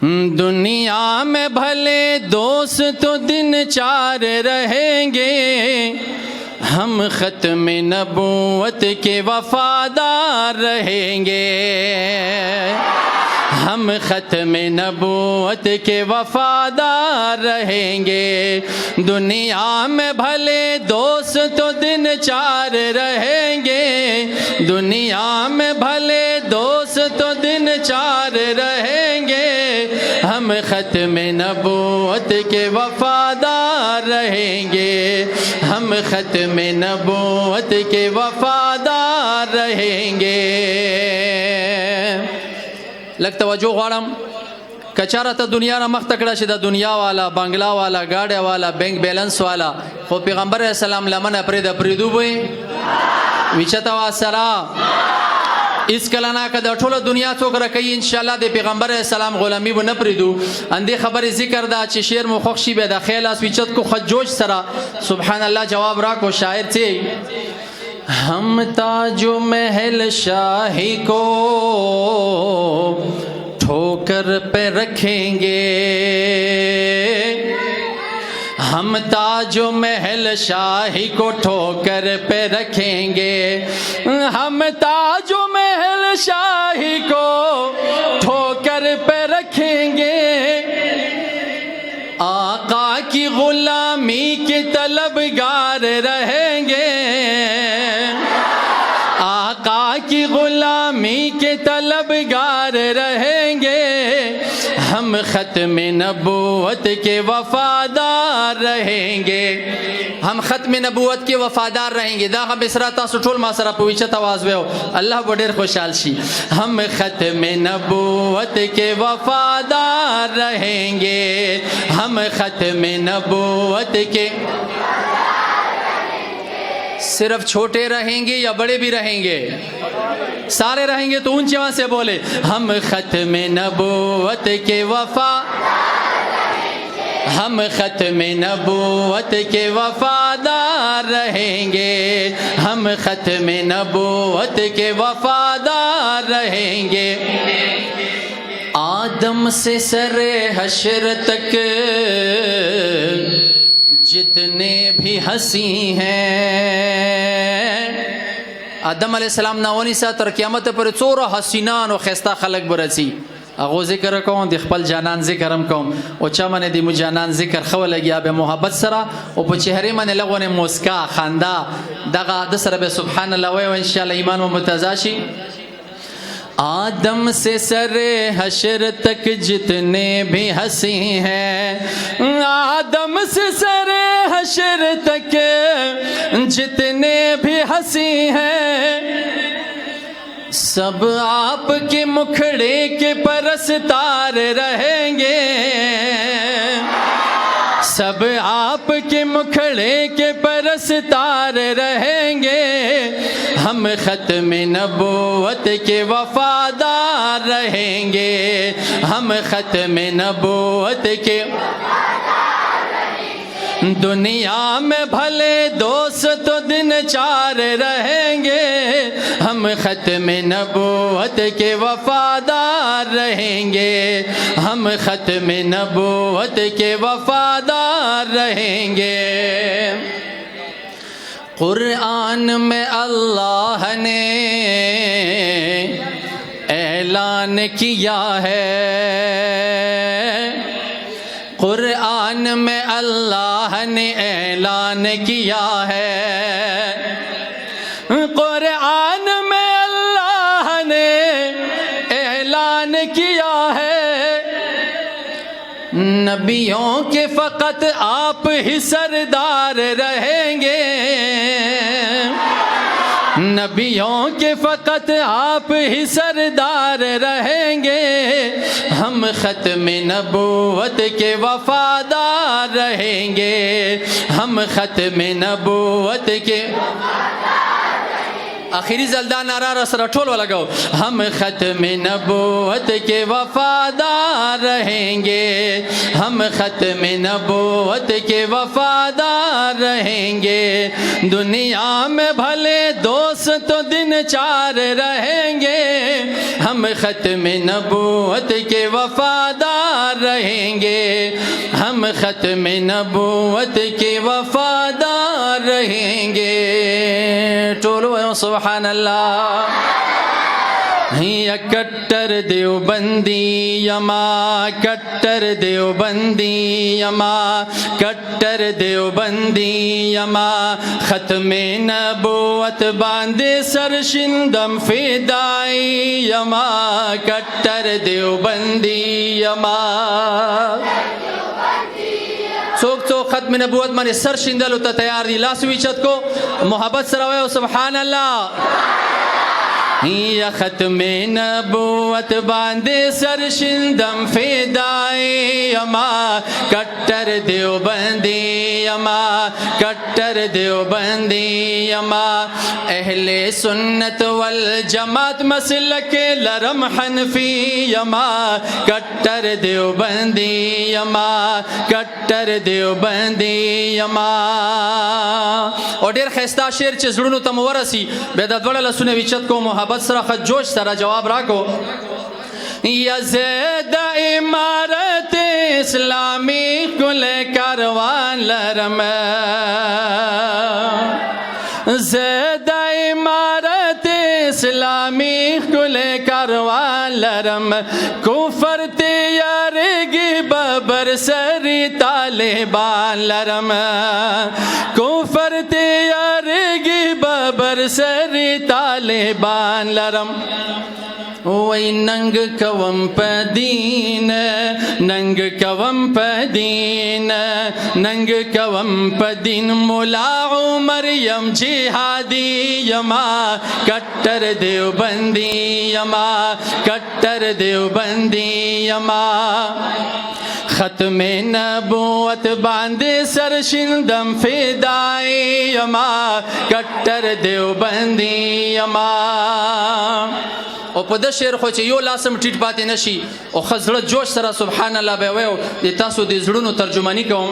दुनिया में भले दोस्त तो दिन चार रहेंगे, हम ख़त्म नबूवत के वफ़ादार रहेंगे। हम ख़त्म नबूवत के वफ़ादार रहेंगे। दुनिया में भले दोस्त तो दिन चार रहेंगे, दुनिया में भले दोस्त तो दिन चार रहेंगे, हम ख़त्म नबूवत के वफ़ादार रहेंगे। हम ख़त्म नबूवत के वफ़ादार रहेंगे। लग तवज्जो غواړم कचारा ته دنیا نه مخ تکړه شه د دنیا والا بنگلا والا گاډه والا بینک بیلنس والا خو پیغمبر اسلام لمنه پرې د پریدو وي وچتا واسرا اس کلانا که د ټوله دنیا څوک راکې ان شاء الله د پیغمبر اسلام غلامی و نه پریدو اندې خبر ذکر دا چې شعر مو خوښ شي به د خیال اس وچت کو خجوج سره سبحان الله جواب را کو شاعر ته हम ताजो महल शाही को ठोकर पे रखेंगे, हम ताजो महल शाही को ठोकर पे रखेंगे, हम ताजो महल शाही को ठोकर पे रखेंगे। आका की गुलामी के तलबगार रहेंगे, आका की गुलामी के तलबगार रहेंगे, हम ख़त्म नबूवत के वफ़ादार रहेंगे। हम ख़त्म नबूवत के वफ़ादार रहेंगे। दा हम इसरा तासु ठोल मा सरा पविचत आवाज़ वेओ अल्लाह बडेर खुशहाल शी। हम ख़त्म नबूवत के वफ़ादार रहेंगे, हम ख़त्म नबूवत के सिर्फ छोटे रहेंगे या बड़े भी रहेंगे? सारे रहेंगे तो ऊंचे आवाज से बोले हम ख़त्म नबूवत के वफा, हम ख़त्म नबूवत के वफ़ादार रहेंगे, हम ख़त्म नबूवत के वफ़ादार रहेंगे। आदम से सरे हशर तक जितने भी हंसी हैं, आदम अलैहिस्सलाम नावनी सा तर क़यामत पर चोरा हसीनान और खस्ता खलक बरसी अगो जिक्र कौन द खपल जानन जिक्रम कौम ओ चमने दी मुजानान जिक्र खव लगिया बे मोहब्बत सरा ओ पे चेहरे मन लगोने मुस्का खंदा दगा दसर बे सुभान अल्लाह व इंशाअल्लाह ईमान व मुतजाशी। आदम से सरे हशर तक जितने भी हंसी हैं, आदम से सरे हशर तक जितने भी हंसी हैं, सब आपके मुखड़े के परस्तार रहेंगे, सब आपके मुखड़े के परस्तार रहेंगे, हम ख़त्म नबूवत के वफ़ादार रहेंगे, हम ख़त्म नबूवत के। दुनिया में भले दोस्त तो दिन चार रहेंगे, हम ख़त्म नबूवत के वफ़ादार रहेंगे, हम ख़त्म नबूवत के वफ़ादार रहेंगे। कुरान में अल्लाह ने ऐलान किया है, कुरान में अल्लाह ने ऐलान किया है, कुरान में अल्लाह ने ऐलान किया है, नबियों के फ़कत आप ही सरदार रहेंगे, नबियों के फ़कत आप ही सरदार रहेंगे, हम ख़त्म नबूवत के वफ़ादार रहेंगे, हम ख़त्म नबूवत के। आखिरी जल्दा नारा रसरा ठोल लगाओ, हम ख़त्म नबूवत के वफ़ादार रहेंगे, हम ख़त्म नबूवत के वफ़ादार रहेंगे। दुनिया में भले दोस्त तो दिन चार रहेंगे, हम ख़त्म नबूवत के वफ़ादार रहेंगे, हम ख़त्म नबूवत के वफादार रहेंगे। टोलो सुभान अल्लाह। या कट्टर देवबंदी यमा, कट्टर देवबंदी यमा, कट्टर देवबंदी यमा, ख़त्म नबूवत बांधे सरशिंदम फिदाई यमा, कट्टर देवबंदी यमा। सोक तो ख़त्म नबूवत माने सरशिंदल होता तैयार दी लास विचत को मोहब्बत सरावे सुभान अल्लाह। या ख़त्म नबूवत बांधे सरशिंदम फिदाई यमा, कट्टर देवबंदी यमा, कट्टर देवबंदी यमा, अहले सुन्नत वल जमात मसलक लरम हनफी यमा, कट्टर देवबंदी यमा, कट्टर देवबंदी यमा। और ढेर खस्ता शेर चे ज़ुड़नु तम वरसी बेदत वड़ा लसुने विचत को मोहब्बत सरा जोश सरा जवाब राखो। यज़ीद इमारत इस्लामी कुल कारवान लरम, ज़ीद इमारत इस्लामी कुल कारवान लरम, कुफर तैयारगी बबर सरी तालिबान लरम, कुफर तैयारगी बबर सरी तालिबान लरम। वही नंग कवम पदीन, नंग कवम पदीन, नंग कवम पदीन, मुला मरियम जिहादी यमा, कट्टर देवबंदी यमा, कट्टर देवबंदी यमा, ख़त्म नबूवत बांधे सरशिंदम फिदाई यमा, कट्टर देवबंदी यमा। और पद शेर खो यो लासम टिट पाते नशी और खजड़ जोश सरा सुभान अल्लाह बेवयो दे तासु दे जुड़नो तर्जुमानी कहूँ।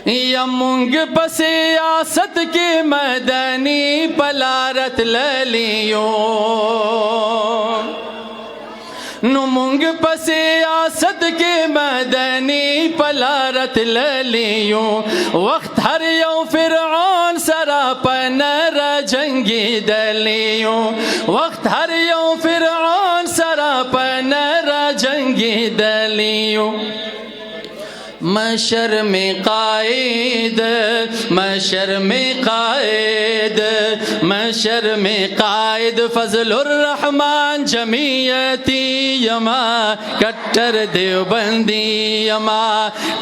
या मुंग बसियासत के मदनी पलारत ललियो, नुमुंग बसियासत के मदनी पलारत ललियो, वक्त हर यो फिरौन सरापन रजंगी दलियो, वक्त हर यो फिरौन सरापन रजंगी दलियो। मशर में कायद, मशर में कायद, मशर में कायद फजलुर रहमान जमीयती यमा, कट्टर देवबंदी यमा,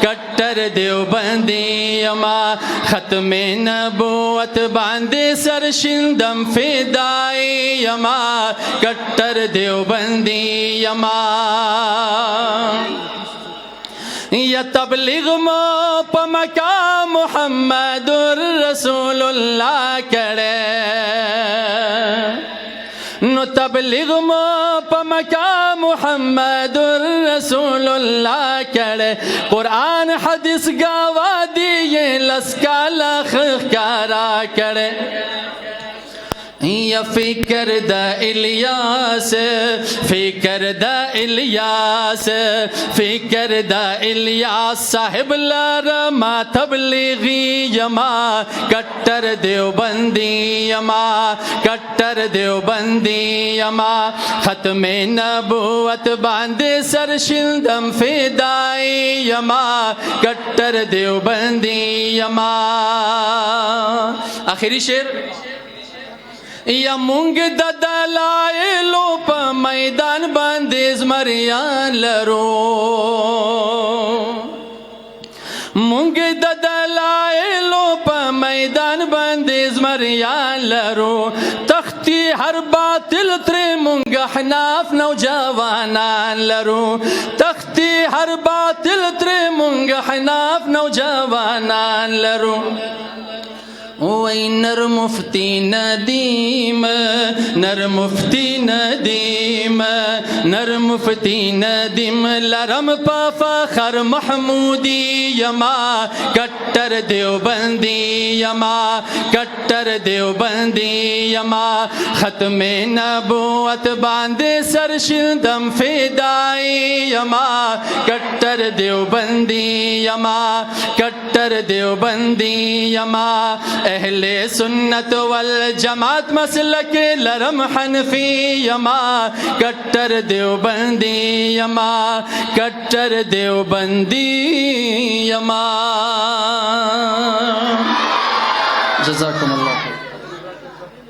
कट्टर देवबंदी यमा, ख़त्म नबूवत बांधे सरशिंदम फिदाई यमा, कट्टर देवबंदी यमा। या तबलीग मो पमका मुहम्मदुर रसूलुल्लाह करे, नो तबलीग मो पमका मुहम्मदुर रसूलुल्लाह करे, कुरान हदीस गवा दिए लस्का लख कारा करे। या फिकर द इलियास, फिकर द इलियास, फिकर द इलियास साहिब लरमा तबलीगी यमा, कट्टर देवबंदी यमा, कट्टर देवबंदी यमा, ख़त्म नबूवत बांधे सरशिंदम फिदाई यमा, कट्टर देवबंदी यमा। आखिरी शेर। या मुंग दलाइलो प मैदान बंदिज मरियान लरो, मुंग दलाइलो प मैदान बंदिज मरियान लरो, तख्ती हर बातिल त्रे मुंग हनाफ नौजवानान लरो, तख्ती हर बातिल त्रे मुंग हनाफ नौजवानान लरो। वही नर मुफ्ती नदीम, नर मुफ्ती नदीम, नर मुफ्ती नदीम, लरम पा फखर महमूदी यमा, कट्टर देवबंदी यमा, कट्टर देवबंदी यमा, ख़त्म नबूवत बांधे सरशिंदम फिदाई यमा कट्टर देवबंदी यमा कट्टर देवबंदी यमा अहले सुन्नत वल जमात मसलक लरम हनफी यमा कट्टर देवबंदी यमा कट्टर देवबंदी यमा जज़ाकुमुल्लाह।